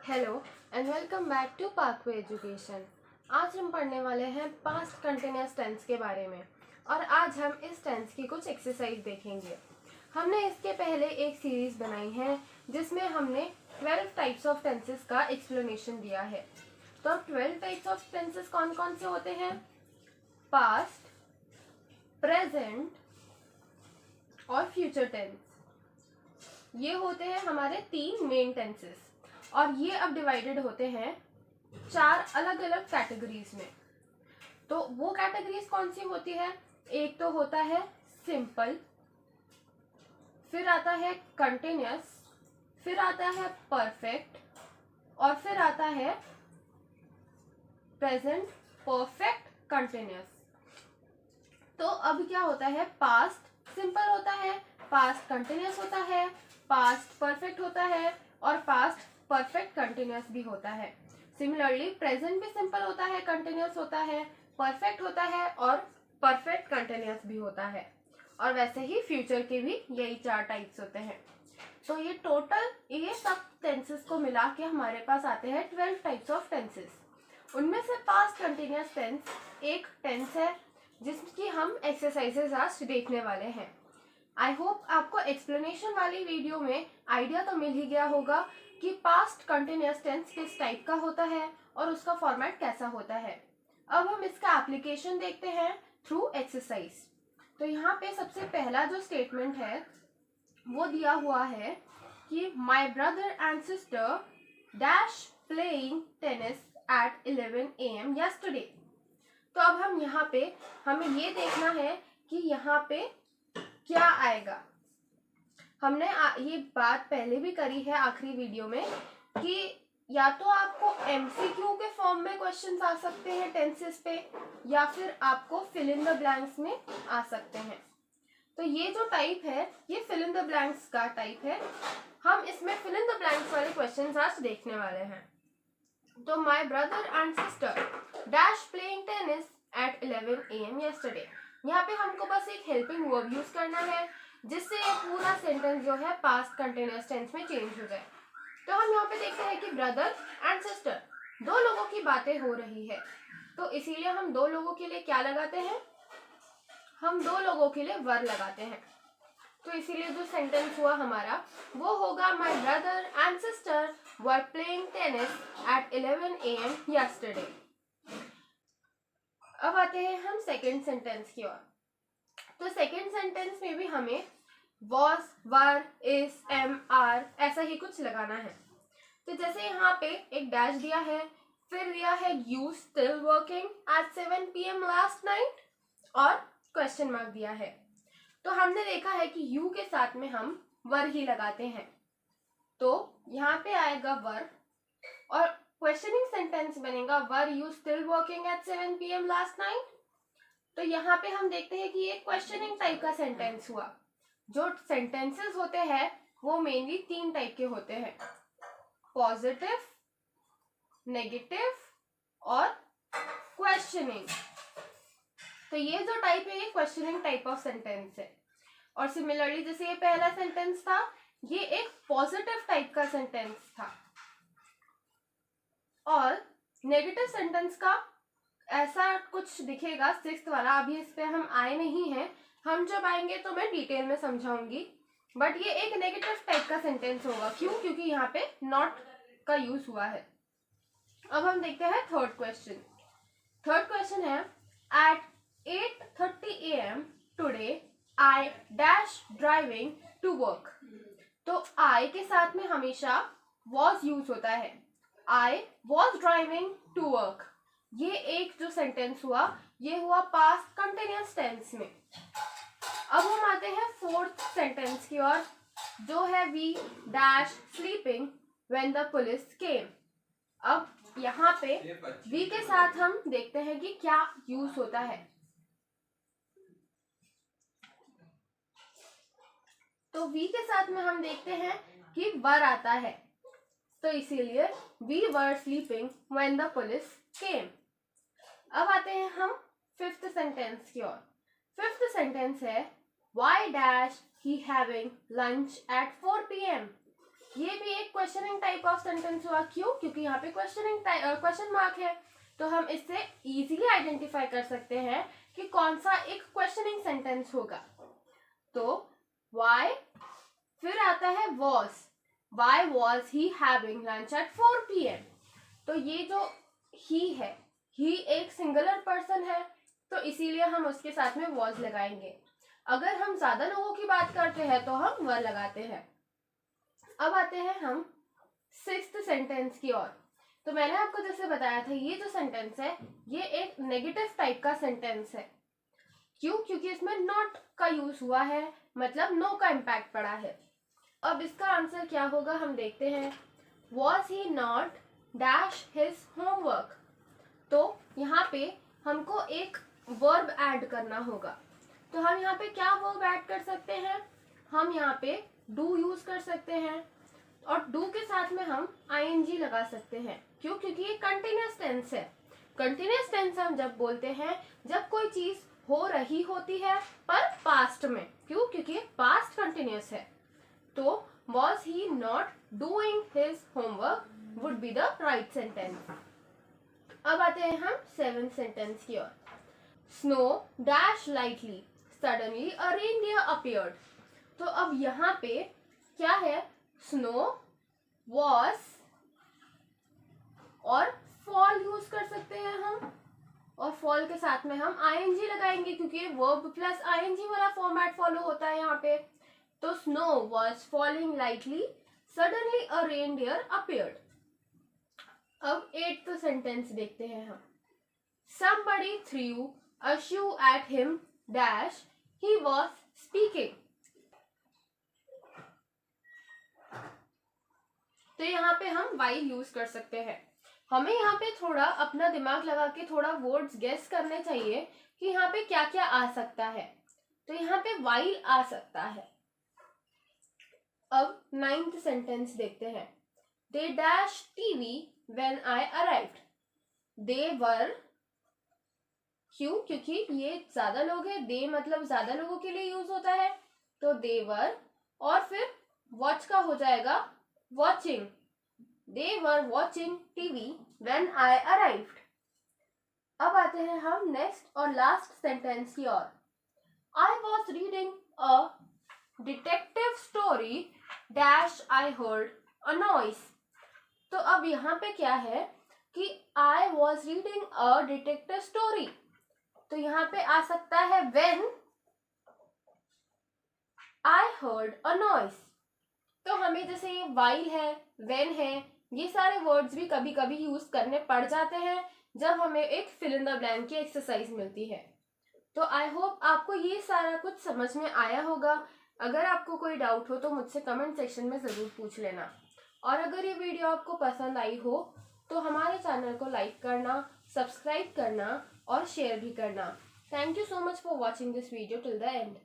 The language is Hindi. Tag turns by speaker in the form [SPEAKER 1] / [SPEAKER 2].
[SPEAKER 1] Hello and welcome back to pathway education. आज हम पढ़ने वाले हैं पास्ट कंटिन्यूअस टेंस के बारे में और आज हम इस टेंस की कुछ एक्सरसाइज देखेंगे। हमने इसके पहले एक सीरीज बनाई है जिसमें हमने 12 टाइप्स ऑफ टेंसेस का एक्सप्लेनेशन दिया है। तो अब 12 टाइप्स ऑफ टेंसेस कौन कौन से होते हैं? पास्ट, प्रेजेंट और फ्यूचर टेंस। ये होते हैं हमारे 3 मेन टेंसेस और ये अब डिवाइडेड होते हैं 4 अलग अलग कैटेगरीज में। तो वो कैटेगरीज कौन सी होती है? एक तो होता है सिंपल, फिर आता है कंटिन्यूअस, फिर आता है परफेक्ट और फिर आता है प्रेजेंट परफेक्ट कंटिन्यूअस। तो अब क्या होता है? पास्ट सिंपल होता है, पास्ट कंटिन्यूअस होता है, पास्ट परफेक्ट होता है और पास्ट परफेक्ट कंटिन्यूअस भी होता है। सिमिलरली प्रेजेंट भी सिंपल होता है, कंटिन्यूअस होता है, परफेक्ट होता है और परफेक्ट कंटिन्यूअस भी होता है। और वैसे ही फ्यूचर के भी यही 4 टाइप्स होते हैं। तो ये टोटल ये सब टेंसेस को मिला के हमारे पास आते हैं 12 टाइप्स ऑफ टेंसेस। उनमें से पास्ट कंटिन्यूअस टेंस एक टेंस है जिसकी हम एक्सरसाइजेस आज देखने वाले हैं। आई होप आपको एक्सप्लेनेशन वाली वीडियो में आइडिया तो मिल ही गया होगा कि पास्ट कंटिन्यूअस टेंस किस टाइप का होता है और उसका फॉर्मेट कैसा होता है। अब हम इसका एप्लीकेशन देखते हैं थ्रू एक्सरसाइज। तो यहाँ पे सबसे पहला जो स्टेटमेंट है वो दिया हुआ है कि my brother and sister dash playing tennis at 11 AM yesterday। तो अब हम यहाँ पे हमें ये देखना है कि यहाँ पे क्या आएगा। हमने ये बात पहले भी करी है आखिरी वीडियो में कि या तो आपको एमसीक्यू के फॉर्म में क्वेश्चंस आ सकते हैं टेंसेस पे या फिर आपको फिल इन द ब्लैंक्स में आ सकते हैं। तो ये जो टाइप है ये फिल इन द ब्लैंक्स का टाइप है। हम इसमें फिल इन द ब्लैंक्स वाले क्वेश्चंस आज देखने वाले हैं। तो my brother and sister dash playing tennis at 11 AM yesterday। यहाँ पे हमको बस एक हेल्पिंग वर्ब यूज करना है जिससे ये पूरा सेंटेंस जो है पास्ट कंटिन्यूअस टेंस में चेंज हो जाए। तो हम यहाँ पे देखते हैं कि ब्रदर एंड सिस्टर 2 लोगों की बातें हो रही है, तो इसीलिए हम 2 लोगों के लिए क्या लगाते हैं? हम 2 लोगों के लिए वर लगाते हैं। तो इसीलिए जो सेंटेंस हुआ हमारा वो होगा my brother and sister were playing tennis at 11 AM yesterday। अब आते हैं हम सेकेंड सेंटेंस की ओर। तो सेकेंड सेंटेंस में भी हमें was, were, is, am, are ऐसा ही कुछ लगाना है। तो जैसे यहाँ पे एक डैश दिया है, फिर दिया है you still working at 7 PM last night और क्वेश्चन मार्क दिया है। तो हमने देखा है कि you के साथ में हम वर ही लगाते हैं, तो यहाँ पे आएगा वर और क्वेश्चनिंग सेंटेंस बनेगा were you still working at 7 PM last night. तो यहाँ पे हम देखते हैं कि ये क्वेश्चनिंग टाइप का सेंटेंस हुआ। जो सेंटेंसेस होते हैं वो मेनली 3 टाइप के होते हैं, पॉजिटिव, नेगेटिव और क्वेश्चनिंग। तो ये जो टाइप है ये क्वेश्चनिंग टाइप ऑफ सेंटेंस है। और सिमिलरली जैसे ये पहला सेंटेंस था ये एक पॉजिटिव टाइप का सेंटेंस था। और नेगेटिव सेंटेंस का ऐसा कुछ दिखेगा 6th वाला, अभी इस पे हम आए नहीं हैं, हम जब आएंगे तो मैं डिटेल में समझाऊंगी। बट ये एक नेगेटिव टाइप का सेंटेंस होगा। क्यों? क्योंकि यहाँ पे नॉट का यूज हुआ है। अब हम देखते हैं थर्ड क्वेश्चन। थर्ड क्वेश्चन है at 8:30 AM today I dash driving to work. तो आई के साथ में हमेशा वॉज यूज होता है। I was driving to work। ये एक जो सेंटेंस हुआ ये हुआ पास्ट कंटिन्यूअस टेंस में। अब हम आते हैं फोर्थ सेंटेंस की ओर जो है we dash sleeping when the police came। अब यहाँ पे we के साथ हम देखते हैं कि क्या यूज होता है। तो we के साथ में हम देखते हैं कि वर आता है, तो इसीलिए we were sleeping when the police came। अब आते हैं हम फिफ्थ सेंटेंस की ओर। फिफ्थ सेंटेंस है why dash he having lunch at 4 PM। ये भी एक क्वेश्चनिंग टाइप ऑफ सेंटेंस हुआ। क्यों? क्योंकि यहाँ पे क्वेश्चन मार्क है, तो हम इससे इजीली आइडेंटिफाई कर सकते हैं कि कौन सा एक क्वेश्चनिंग सेंटेंस होगा। तो वाई, फिर आता है was, why was he having lunch at 4 PM। तो ये जो ही है, ही एक सिंगुलर पर्सन है, तो इसीलिए हम उसके साथ में वॉज लगाएंगे। अगर हम ज्यादा लोगों की बात करते हैं तो हम वर लगाते हैं। अब आते हैं हम 6th सेंटेंस की ओर। तो मैंने आपको जैसे बताया था, ये जो सेंटेंस है ये एक नेगेटिव टाइप का सेंटेंस है। क्यों? क्योंकि इसमें नॉट का यूज हुआ है, मतलब नो का इम्पैक्ट पड़ा है। अब इसका आंसर क्या होगा हम देखते हैं। Was he not dash his homework. तो यहाँ पे हमको एक वर्ब ऐड करना होगा। तो हम यहाँ पे क्या वर्ब ऐड कर सकते हैं? हम यहाँ पे डू यूज कर सकते हैं, और डू के साथ में हम ing लगा सकते हैं। क्यों? क्योंकि ये कंटिन्यूअस टेंस है। कंटिन्यूअस टेंस हम जब बोलते हैं जब कोई चीज हो रही होती है पर पास्ट में। क्यों? क्योंकि ये पास्ट कंटिन्यूअस है। तो was he not doing his homework would be the right sentence। अब आते हैं हम 7th सेंटेंस की ओर। Snow dash lightly, suddenly a reindeer appeared। तो अब यहाँ पे क्या है? Snow, was और fall यूज कर सकते हैं हम, और fall के साथ में हम ing लगाएंगे क्योंकि verb प्लस ing वाला फॉर्मेट फॉलो होता है यहाँ पे। तो snow was falling lightly, suddenly a reindeer appeared। अब 8th सेंटेंस देखते हैं हम। Somebody threw a shoe at him dash he was speaking। तो यहाँ पे हम while यूज कर सकते हैं। हमें यहाँ पे थोड़ा अपना दिमाग लगा के थोड़ा वर्ड्स गेस करने चाहिए कि यहाँ पे क्या क्या आ सकता है। तो यहाँ पे while आ सकता है। अब 9th सेंटेंस देखते हैं। They dashed TV when I arrived। They were, क्यों? क्योंकि ये ज्यादा लोग हैं, they मतलब ज्यादा लोगों के लिए यूज होता है, तो they were, और फिर watch का हो जाएगा watching। They were watching TV when I arrived। अब आते हैं हम नेक्स्ट और लास्ट सेंटेंस की ओर। I was reading a detective story dash I heard a noise। तो अब यहाँ पे क्या है कि I was reading a detective story। तो यहाँ पे आ सकता है when I heard a noise। तो हमें जैसे ये while है, when है, ये सारे वर्ड्स भी कभी कभी यूज करने पड़ जाते हैं जब हमें एक फिल इन द ब्लैंक की एक्सरसाइज मिलती है। तो आई होप आपको ये सारा कुछ समझ में आया होगा। अगर आपको कोई डाउट हो तो मुझसे कमेंट सेक्शन में ज़रूर पूछ लेना। और अगर ये वीडियो आपको पसंद आई हो तो हमारे चैनल को लाइक करना, सब्सक्राइब करना और शेयर भी करना। Thank you so much for watching this video till the end.